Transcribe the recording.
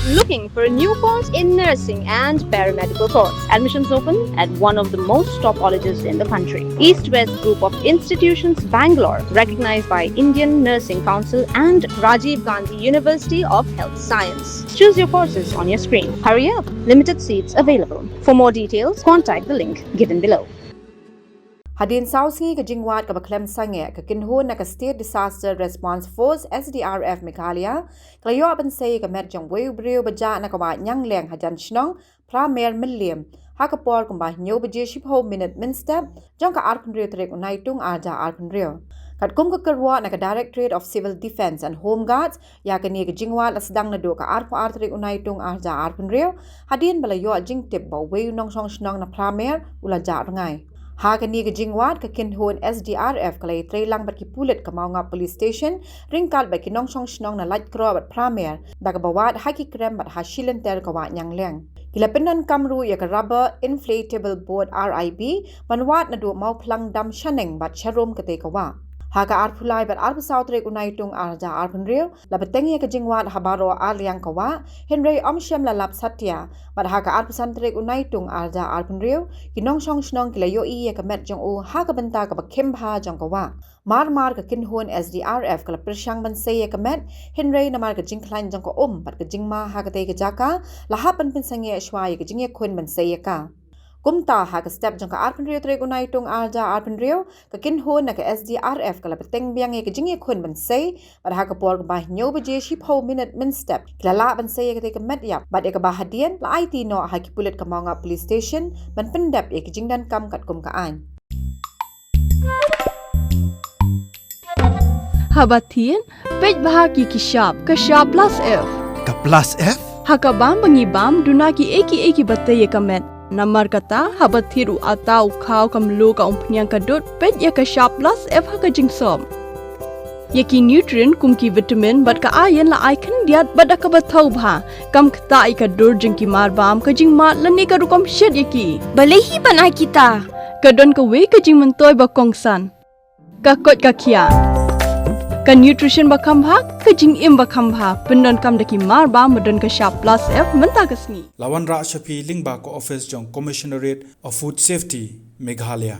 Looking for a new course in nursing and paramedical course? Admissions open at one of the most top colleges in the country. East-West Group of Institutions, Bangalore, recognized by Indian Nursing Council and Rajiv Gandhi University of Health Science. Choose your courses on your screen. Hurry up! Limited seats available. For more details, contact the link given below. Hadin Sausi ka jingwat ka baklem sange ka kinhon na ka State Disaster Response Force SDRF Meghalaya klayo ban say ka met jong Briew baja na ka wa Ñiangleng hajan Shillong Mylliem ha ka por kumba nyo baje shipho minute min step jong ka arpun rio trek unai tung arja arpun rio kat kum ka Kyrwoh na ka Directorate of Civil Defence and Home Guards ya ka ni ka jingwat la sedang na do ka arpu artrek unai tung arja arpun rio hadin balayo jing tip ba Briew nong song shnong na Phra ula ja ngai Hagani ka jingwat ka kinhon SDRF kalay tray lang bat ki pulit ka mga police station ringkal ba kinong shnong na light crow bat Phra daga bawat haki krem bat ha shilenter ka wa Ñiangleng Kilapinan kamru ya ka rubber inflatable board RIB banwat na do mau plang dam shaneng bat sharom ka te ka wa Haga arpulai bat arpu sautrek unai tung arja arpun rio la betengi ka jingwat habaro aliang ka wa Henry omshem la lap satya bat haga arpu santrek unai tung arja arpun rio kinong song shnong kilayo i ka met jong u haga benta ka bakem bha jong ka wa mar ka kinhon SDRF kala persyang ban say ka met Henry na mar ka jingklan jong ka bat ka jingma haga te ka jaka la hapan pinsange shwa ka jingye khun ban say ka Kumta ha ka step jong ka arpun rio trek unai tung arja arpun rio ka kinhon na ka SDRF kala peteng biang ka jingye khun ban say bat ha ka por ba nyo baje shipho minute min step klala ban say ka te ka Metïap bat ka ba hadien la IT no ha ki pulit ka mga police station ban pendap ka jingdan kam kat kum ka an Habatin pej bahagi ki shop ka shop plus F Ka plus F? Hakabam bangibam dunaki eki bataye kamet Namar kata habat thiru atau kau kamlu ka umpnyang kadut pet ya ka shop plus F haka jingsom. Yaki nutrient kumki vitamin bat ka iron la icon diat bat ka bathau bha kam kata I ka dur jingki marbam ka jing mat lani ka rukom shed yaki. Balehi banai kita. Ka don ka we ka jing mentoy ba kongsan. Ka kot ka kia. Ka nutrition ba kambha ka jing im ba kambha pendon kam daki marbam medon ka shop plus F menta kasni. Lawan Ra Shafi Lingba ko office jong Commissionerate of Food Safety Meghalaya